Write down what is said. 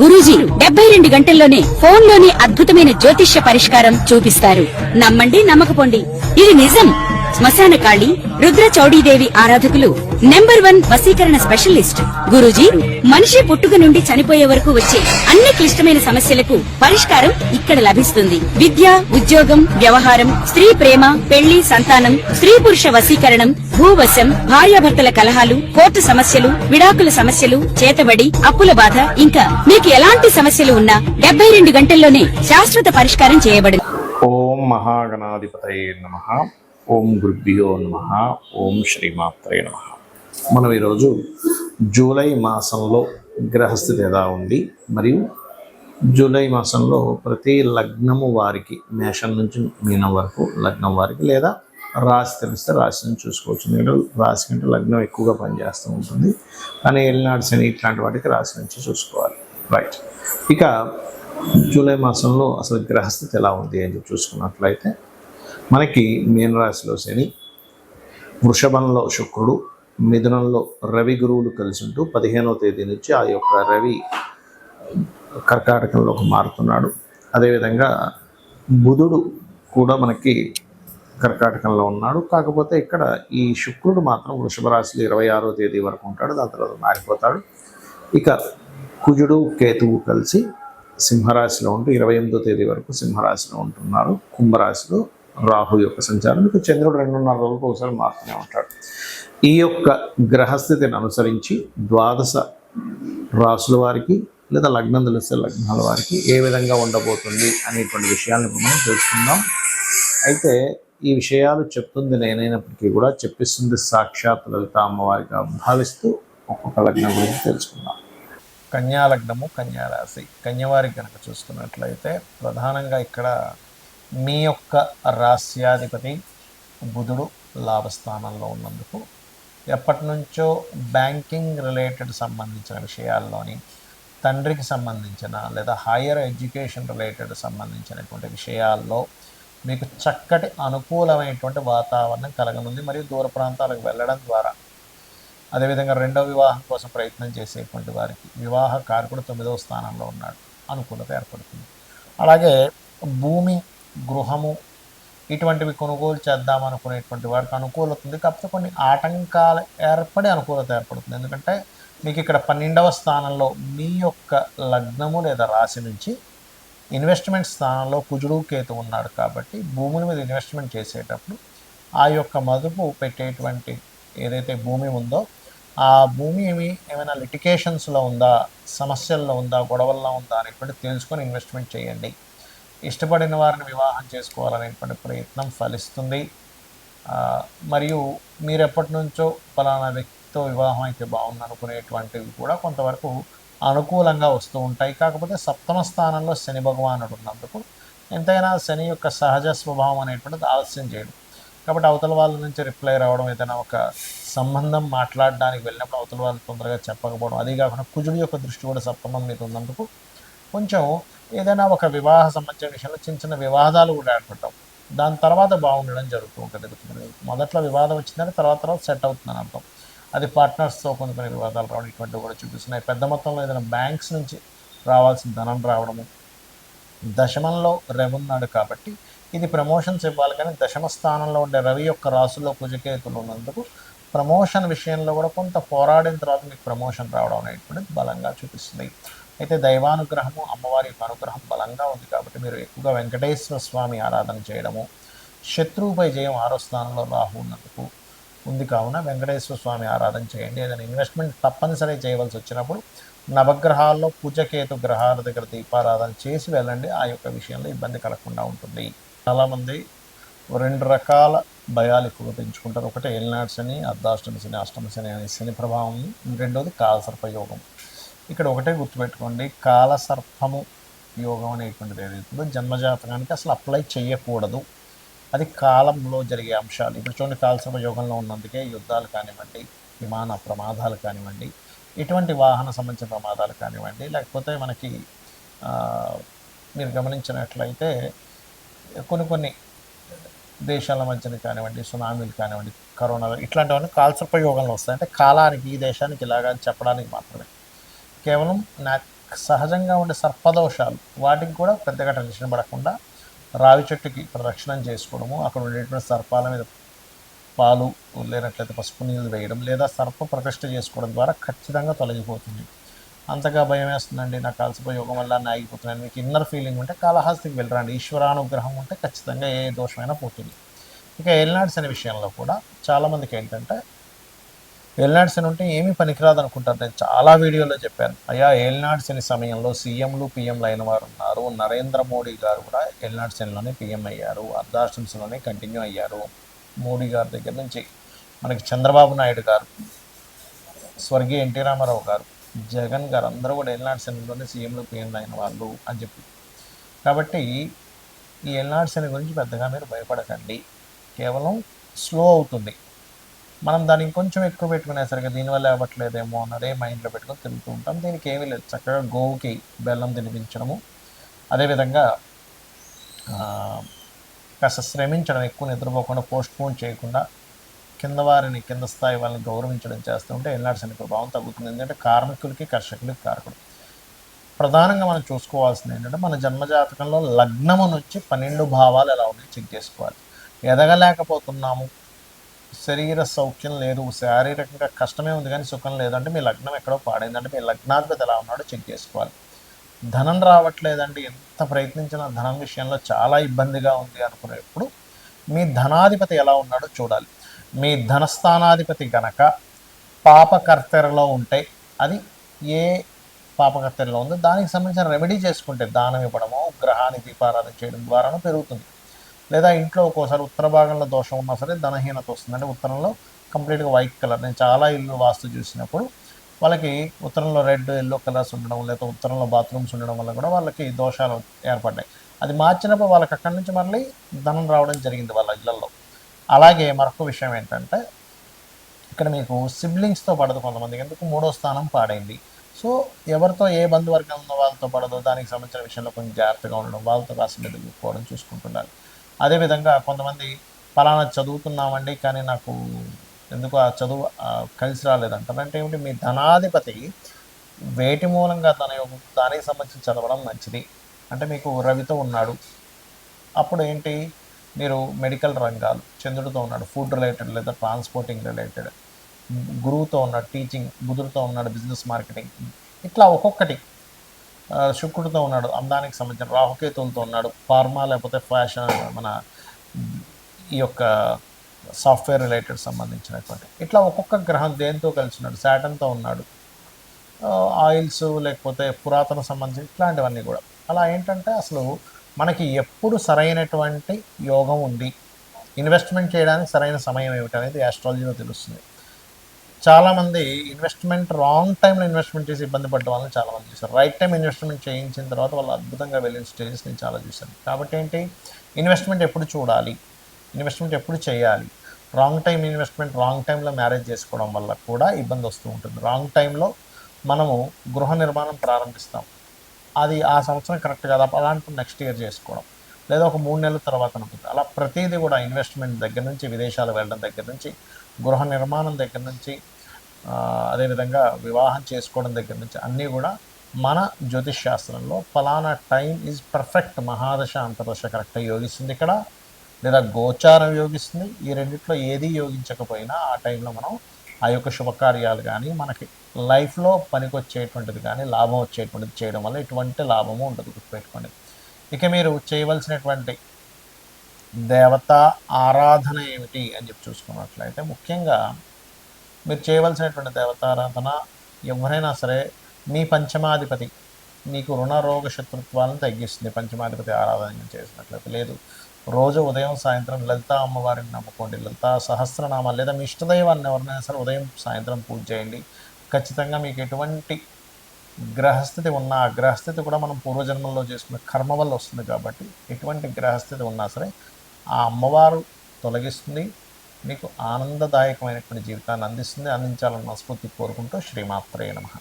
గురూజీ 72 గంటల్లోనే ఫోన్ లోని అద్భుతమైన జ్యోతిష్య పరిష్కారం చూపిస్తారు. నమ్మండి, నమ్మకపోండి, ఇది నిజం. శ్మశాన కాళి రుద్ర చౌడీదేవి ఆరాధకులు నంబర్ 1 వశీకరణ స్పెషలిస్ట్. గురూజీ మనిషి పుట్టుక నుండి చనిపోయే వరకు వచ్చే అన్ని క్లిష్టమైన సమస్యలకు పరిష్కారం ఇక్కడ లభిస్తుంది. విద్య, ఉద్యోగం, వ్యవహారం, స్త్రీ ప్రేమ, పెళ్లి, సంతానం, స్త్రీ పురుష వశీకరణం, భూవశం, భార్యాభర్తల కలహాలు, కోర్టు సమస్యలు, విడాకుల సమస్యలు, చేతబడి, అప్పుల బాధ, ఇంకా మీకు ఎలాంటి సమస్యలు ఉన్నా 72 గంటల్లోనే శాశ్వత పరిష్కారం చేయబడింది. ఓం మహాగణాధిపతయే నమః. ఓం గురుభ్యో నమః. ఓం శ్రీమాత్రే నమః. మనం ఈరోజు జూలై మాసంలో గ్రహస్థితి ఎలా ఉంది, మరియు జూలై మాసంలో ప్రతి లగ్నము వారికి, మేషం నుంచి మీనం వరకు లగ్నం వారికి, లేదా రాశి తెలిస్తే రాశిని చూసుకోవచ్చు. ఎందుకంటే రాశి కంటే లగ్నం ఎక్కువగా పనిచేస్తూ ఉంటుంది, కానీ ఏలినాడు శని ఇట్లాంటి వాటికి రాశి నుంచి చూసుకోవాలి. రైట్. ఇక జూలై మాసంలో అసలు గ్రహస్థితి ఎలా ఉంది అని చూసుకున్నట్లయితే, మనకి మీన రాశిలో శని, వృషభంలో శుక్రుడు, మిథునంలో రవి గురువులు కలిసి ఉంటూ 15వ తేదీ నుంచి ఆ యొక్క రవి కర్కాటకంలోకి మారుతున్నాడు. అదేవిధంగా బుధుడు కూడా మనకి కర్కాటకంలో ఉన్నాడు. కాకపోతే ఇక్కడ ఈ శుక్రుడు మాత్రం వృషభ రాశిలో 26వ తేదీ వరకు ఉంటాడు, దాని తర్వాత మారిపోతాడు. ఇక కుజుడు కేతువు కలిసి సింహరాశిలో ఉంటూ 28వ తేదీ వరకు సింహరాశిలో ఉంటున్నారు. కుంభరాశిలో రాహు యొక్క సంచారం, ఇక చంద్రుడు 2.5 రోజులకు ఒకసారి మారుతూనే ఉంటాడు. ఈ యొక్క గ్రహస్థితిని అనుసరించి ద్వాదశ రాశుల వారికి లేదా లగ్నం తెలిస్తే లగ్నాల వారికి ఏ విధంగా ఉండబోతుంది అనేటువంటి విషయాలను మనం తెలుసుకుందాం. అయితే ఈ విషయాలు చెప్తుంది నేనైనప్పటికీ కూడా చెప్పిస్తుంది సాక్షాత్ లలిత అమ్మవారిగా భావిస్తూ ఒక్కొక్క లగ్నం గురించి తెలుసుకుందాం. కన్యా లగ్నము, కన్యా రాశి. కన్యవారికి కనుక చూసుకున్నట్లయితే ప్రధానంగా ఇక్కడ మీ యొక్క రాశ్యాధిపతి బుధుడు లాభస్థానంలో ఉన్నందుకు ఎప్పటి నుంచో బ్యాంకింగ్ రిలేటెడ్ సంబంధించిన విషయాల్లోని, తండ్రికి సంబంధించిన లేదా హైయర్ ఎడ్యుకేషన్ రిలేటెడ్ సంబంధించినటువంటి విషయాల్లో మీకు చక్కటి అనుకూలమైనటువంటి వాతావరణం కలగనుంది. మరియు దూర ప్రాంతాలకు వెళ్ళడం ద్వారా, అదేవిధంగా రెండవ వివాహం కోసం ప్రయత్నం చేసేటువంటి వారికి వివాహ కారకుడు 9వ స్థానంలో ఉన్నాడు, అనుకూలత ఏర్పడుతుంది. అలాగే భూమి, గృహము ఇటువంటివి కొనుగోలు చేద్దాం అనుకునేటువంటి వారికి అనుకూలత ఉంది. కాకపోతే కొన్ని ఆటంకాలు ఏర్పడి అనుకూలత ఏర్పడుతుంది. ఎందుకంటే మీకు ఇక్కడ 12వ స్థానంలో మీ యొక్క లగ్నము లేదా రాశి నుంచి ఇన్వెస్ట్మెంట్ స్థానంలో కుజుడు కేతు ఉన్నాడు. కాబట్టి భూముల మీద ఇన్వెస్ట్మెంట్ చేసేటప్పుడు ఆ యొక్క మదుపు పెట్టేటువంటి ఏదైతే భూమి ఉందో ఆ భూమి ఏమైనా లిటికేషన్స్లో ఉందా, సమస్యల్లో ఉందా, గొడవల్లో ఉందా అనేటువంటి తెలుసుకొని ఇన్వెస్ట్మెంట్ చేయండి. ఇష్టపడిన వారిని వివాహం చేసుకోవాలనేటువంటి ప్రయత్నం ఫలిస్తుంది. మరియు మీరు ఎప్పటి నుంచో ఫలానా వ్యక్తితో వివాహం అయితే బాగుంది అనుకునేటువంటివి కూడా కొంతవరకు అనుకూలంగా వస్తూ ఉంటాయి. కాకపోతే 7వ స్థానంలో శని భగవానుడు ఉన్నందుకు ఎంతైనా శని యొక్క సహజ స్వభావం అనేటువంటిది ఆలస్యం చేయడం. కాబట్టి అవతల వాళ్ళ నుంచి రిప్లై రావడం, ఏదైనా ఒక సంబంధం మాట్లాడడానికి వెళ్ళినప్పుడు అవతల వాళ్ళు తొందరగా చెప్పకపోవడం, అదే కాకుండా కుజుడు యొక్క దృష్టి కూడా 7వ మీద ఉన్నందుకు కొంచెం ఏదైనా ఒక వివాహ సంబంధించిన విషయంలో చిన్న చిన్న వివాదాలు కూడా ఏర్పడటం, దాని తర్వాత బాగుండడం జరుగుతూ ఉంటుంది. మొదట్లో వివాదం వచ్చిందని తర్వాత సెట్ అవుతుందని అర్థం. అది పార్ట్నర్స్తో కొన్ని వివాదాలు రావడం ఇటువంటివి కూడా చూపిస్తున్నాయి. పెద్ద మొత్తంలో ఏదైనా బ్యాంక్స్ నుంచి రావాల్సిన ధనం రావడము, దశమంలో రవి ఉన్నాడు కాబట్టి ఇది ప్రమోషన్స్ ఇవ్వాలి. కానీ దశమ స్థానంలో ఉండే రవి యొక్క రాసుల్లో కుజకేతులు ఉన్నందుకు ప్రమోషన్ విషయంలో కూడా కొంత పోరాడిన తర్వాత మీకు ప్రమోషన్ రావడం అనేటువంటిది బలంగా చూపిస్తుంది. అయితే దైవానుగ్రహము, అమ్మవారి యొక్క అనుగ్రహం బలంగా ఉంది కాబట్టి మీరు ఎక్కువగా వెంకటేశ్వర స్వామి ఆరాధన చేయడము, శత్రువుపై జయం 6వ స్థానంలో రాహు ఉన్నందుకు ఉంది కావున వెంకటేశ్వర స్వామి ఆరాధన చేయండి. ఏదైనా ఇన్వెస్ట్మెంట్ తప్పనిసరి చేయవలసి వచ్చినప్పుడు నవగ్రహాల్లో పూజకేతు గ్రహాల దగ్గర దీపారాధన చేసి వెళ్ళండి. ఆ యొక్క విషయంలో ఇబ్బంది కలగకుండా ఉంటుంది. చాలామంది 2 రకాల భయాలు ఎక్కువగా పెంచుకుంటారు. ఒకటి ఏలినాడు శని, అర్ధాష్టమ శని, అష్టమ శని అనే శని ప్రభావం. రెండోది కాలసర్ప యోగం. ఇక్కడ ఒకటే గుర్తుపెట్టుకోండి, కాలసర్పము యోగం అనేటువంటిది ఏదైతుందో జన్మజాతకానికి అసలు అప్లై చేయకూడదు. అది కాలంలో జరిగే అంశాలు. ఇప్పుడు చూడండి, కాలసర్ప యోగంలో ఉన్నందుకే యుద్ధాలు కానివ్వండి, విమాన ప్రమాదాలు కానివ్వండి, ఇటువంటి వాహన సంబంధించిన ప్రమాదాలు కానివ్వండి, లేకపోతే మనకి మీరు గమనించినట్లయితే కొన్ని దేశాల మధ్యన కానివ్వండి, సునామీలు కానివ్వండి, కరోనా ఇట్లాంటివన్నీ కాలసర్ప యోగంలో వస్తాయి. అంటే కాలానికి, ఈ దేశానికి ఇలాగా చెప్పడానికి మాత్రమే. కేవలం సహజంగా ఉండే సర్పదోషాలు వాటికి కూడా పెద్దగా టెన్షన్ పడకుండా రావి చెట్టుకి ప్రదక్షిణం చేసుకోవడము, అక్కడ ఉండేటువంటి సర్పాల మీద పాలు లేనట్లయితే పసుపు నీళ్ళు వేయడం, లేదా సర్ప ప్రతిష్ఠ చేసుకోవడం ద్వారా ఖచ్చితంగా తొలగిపోతుంది. అంతగా భయం వేస్తుందండి, నాకు కాల్సిపోయి యోగం వల్ల అన్నీ ఆగిపోతున్నాను, మీకు ఇన్నర్ ఫీలింగ్ ఉంటే కాళహస్తికి వెళ్ళరండి. ఈశ్వరానుగ్రహం ఉంటే ఖచ్చితంగా ఏ దోషమైనా పోతుంది. ఇక ఏలినాడ్స్ అనే విషయంలో కూడా చాలామందికి ఏంటంటే ఏలినాడు శని ఉంటే ఏమీ పనికిరాదు అనుకుంటారు. నేను చాలా వీడియోలో చెప్పాను, అయ్యా ఏలినాడు శని సమయంలో సీఎంలు పిఎంలు అయిన వారు ఉన్నారు. నరేంద్ర మోడీ గారు కూడా ఏలినాడు శనిలోనే పిఎం అయ్యారు, అర్ధాశ్రమంలోనే కంటిన్యూ అయ్యారు. మోడీ గారి దగ్గర నుంచి మనకి చంద్రబాబు నాయుడు గారు, స్వర్గీయ ఎన్టీ రామారావు గారు, జగన్ గారు అందరూ కూడా ఏలినాడు శనిలోనే సీఎంలు పిఎంలు అయిన వాళ్ళు అని చెప్పి. కాబట్టి ఈ ఏలినాడు శని గురించి పెద్దగా మీరు భయపడకండి, కేవలం స్లో అవుతుంది. మనం దాన్ని ఇంకొంచెం ఎక్కువ పెట్టుకునేసరికి దీనివల్ల అవ్వట్లేదేమో అన్నదే మైండ్లో పెట్టుకొని తిరుగుతూ ఉంటాం. దీనికి ఏమీ లేదు, చక్కగా గోవుకి బెల్లం తినిపించడము, అదేవిధంగా కాస్త శ్రమించడం, ఎక్కువ నిద్రపోకుండా పోస్ట్ పోన్ చేయకుండా కింద స్థాయి వాళ్ళని గౌరవించడం చేస్తూ ఉంటే ఏలినాడు శని ప్రభావం తగ్గుతుంది. ఎందుకంటే కార్మికులకి కర్షకులకి కారకుడు. ప్రధానంగా మనం చూసుకోవాల్సింది ఏంటంటే మన జన్మజాతకంలో లగ్నము నుంచి 12 భావాలు ఎలా ఉన్నాయి చెక్ చేసుకోవాలి. ఎదగలేకపోతున్నాము, శరీర సౌఖ్యం లేదు, శారీరకంగా కష్టమే ఉంది కానీ సుఖం లేదంటే మీ లగ్నం ఎక్కడో పాడైందంటే మీ లగ్నాధిపతి ఎలా ఉన్నాడో చెక్ చేసుకోవాలి. ధనం రావట్లేదండి, ఎంత ప్రయత్నించినా ధనం విషయంలో చాలా ఇబ్బందిగా ఉంది అనుకునేప్పుడు మీ ధనాధిపతి ఎలా ఉన్నాడో చూడాలి. మీ ధనస్థానాధిపతి గనక పాపకర్తెరలో ఉంటే అది ఏ పాపకర్తెరలో ఉందో దానికి సంబంధించిన రెమెడీ చేసుకుంటే దానం ఇవ్వడమో గ్రహానికి దీపారాధన చేయడం ద్వారానో పెరుగుతుంది. లేదా ఇంట్లో ఒక్కోసారి ఉత్తర భాగంలో దోషం ఉన్నా సరే ధనహీనత వస్తుంది. అంటే ఉత్తరంలో కంప్లీట్గా వైట్ కలర్, నేను చాలా ఇల్లు వాస్తు చూసినప్పుడు వాళ్ళకి ఉత్తరంలో రెడ్ ఎల్లో కలర్స్ ఉండడం, లేదా ఉత్తరంలో బాత్రూమ్స్ ఉండడం వల్ల కూడా వాళ్ళకి దోషాలు ఏర్పడ్డాయి. అది మార్చినప్పుడు వాళ్ళకి అక్కడి నుంచి మళ్ళీ ధనం రావడం జరిగింది వాళ్ళ ఇళ్లలో. అలాగే మరొక విషయం ఏంటంటే ఇక్కడ మీకు సిబ్లింగ్స్తో పడదు కొంతమందికి, ఎందుకు 3వ స్థానం పాడైంది. సో ఎవరితో ఏ బంధువర్గం ఉందో వాళ్ళతో పడదు, దానికి సంబంధించిన విషయంలో కొంచెం జాగ్రత్తగా ఉండడం, వాళ్ళతో కాస్త మెదులుకోవడం చూసుకుంటున్నారు. అదేవిధంగా కొంతమంది పలానా చదువుతున్నామండి కానీ నాకు ఎందుకు ఆ చదువు కలిసి రాలేదంటారు. అంటే ఏమిటి, మీ ధనాధిపతి వేటి మూలంగా దానికి సంబంధించి చదవడం మంచిది. అంటే మీకు రవితో ఉన్నాడు, అప్పుడు ఏంటి మీరు మెడికల్ రంగాలు, చంద్రుడితో ఉన్నాడు ఫుడ్ రిలేటెడ్ లేదా ట్రాన్స్పోర్టింగ్ రిలేటెడ్, గురువుతో ఉన్నాడు టీచింగ్, బుధుడితో ఉన్నాడు బిజినెస్ మార్కెటింగ్, ఇట్లా ఒక్కొక్కటి. శుక్రుడితో ఉన్నాడు అందానికి సంబంధించిన, రాహుకేతువులతో ఉన్నాడు ఫార్మా లేకపోతే ఫ్యాషన్, మన ఈ యొక్క సాఫ్ట్వేర్ రిలేటెడ్ సంబంధించినటువంటి, ఇట్లా ఒక్కొక్క గ్రహం దేంతో కలిసి ఉన్నాడు, శాటన్తో ఉన్నాడు, ఆయిల్స్ లేకపోతే పురాతన సంబంధించి ఇట్లాంటివన్నీ కూడా. అలా ఏంటంటే అసలు మనకి ఎప్పుడు సరైనటువంటి యోగం ఉంది, ఇన్వెస్ట్మెంట్ చేయడానికి సరైన సమయం ఏమిటి అనేది ఆస్ట్రాలజీలో తెలుస్తుంది. చాలామంది ఇన్వెస్ట్మెంట్ రాంగ్ టైంలో ఇన్వెస్ట్మెంట్ చేసి ఇబ్బంది పడ్డ వాళ్ళని చాలామంది చూశారు. రైట్ టైం ఇన్వెస్ట్మెంట్ చేయించిన తర్వాత వాళ్ళు అద్భుతంగా వెళ్ళిన స్టేజెస్ నేను చాలా చూశాను. కాబట్టి ఏంటి, ఇన్వెస్ట్మెంట్ ఎప్పుడు చూడాలి, ఇన్వెస్ట్మెంట్ ఎప్పుడు చేయాలి. రాంగ్ టైం ఇన్వెస్ట్మెంట్, రాంగ్ టైంలో మ్యారేజ్ చేసుకోవడం వల్ల కూడా ఇబ్బంది వస్తూ ఉంటుంది. రాంగ్ టైంలో మనము గృహ నిర్మాణం ప్రారంభిస్తాం, అది ఆ సంవత్సరం కరెక్ట్ కాదు, అలాంటి నెక్స్ట్ ఇయర్ చేసుకోవడం, లేదా ఒక 3 నెలల తర్వాత ఉంటుంది. అలా ప్రతిదీ కూడా ఇన్వెస్ట్మెంట్ దగ్గర నుంచి, విదేశాలు వెళ్ళడం దగ్గర నుంచి, గృహ నిర్మాణం దగ్గర నుంచి, అదేవిధంగా వివాహం చేసుకోవడం దగ్గర నుంచి అన్నీ కూడా మన జ్యోతిష్ శాస్త్రంలో ఫలానా టైం ఈజ్ పర్ఫెక్ట్, మహాదశ అంతర్దశ కరెక్ట్గా యోగిస్తుంది ఇక్కడ, లేదా గోచారం యోగిస్తుంది. ఈ రెండిట్లో ఏది యోగించకపోయినా ఆ టైంలో మనం ఆ యొక్క శుభకార్యాలు కానీ మనకి లైఫ్లో పనికొచ్చేటువంటిది కానీ లాభం వచ్చేటువంటిది చేయడం వల్ల ఎటువంటి లాభము ఉండదు, గుర్తుపెట్టుకోండి. ఇక మీరు చేయవలసినటువంటి దేవతా ఆరాధన ఏమిటి అని చెప్పి చూసుకున్నట్లయితే ముఖ్యంగా మీరు చేయవలసినటువంటి దేవతారాధన, ఎవరైనా సరే మీ పంచమాధిపతి మీకు రుణ రోగ శత్రుత్వాలను తగ్గిస్తుంది పంచమాధిపతి ఆరాధన చేసినట్లయితే. లేదు, రోజు ఉదయం సాయంత్రం లలితా అమ్మవారిని నమ్ముకోండి, లలితా సహస్రనామాలు లేదా మీ ఇష్టదైవాన్ని ఎవరినైనా సరే ఉదయం సాయంత్రం పూజ చేయండి. ఖచ్చితంగా మీకు ఎటువంటి గ్రహస్థితి ఉన్నా, ఆ గ్రహస్థితి కూడా మనం పూర్వజన్మల్లో చేసుకున్న కర్మ వల్ల వస్తుంది. కాబట్టి ఎటువంటి గ్రహస్థితి ఉన్నా సరే ఆ అమ్మవారు తొలగిస్తుంది, మీకు ఆనందదాయకమైనటువంటి జీవితాన్ని అందిస్తుంది. అందించాలని మనస్ఫూర్తి కోరుకుంటూ శ్రీమాత్రే నమః.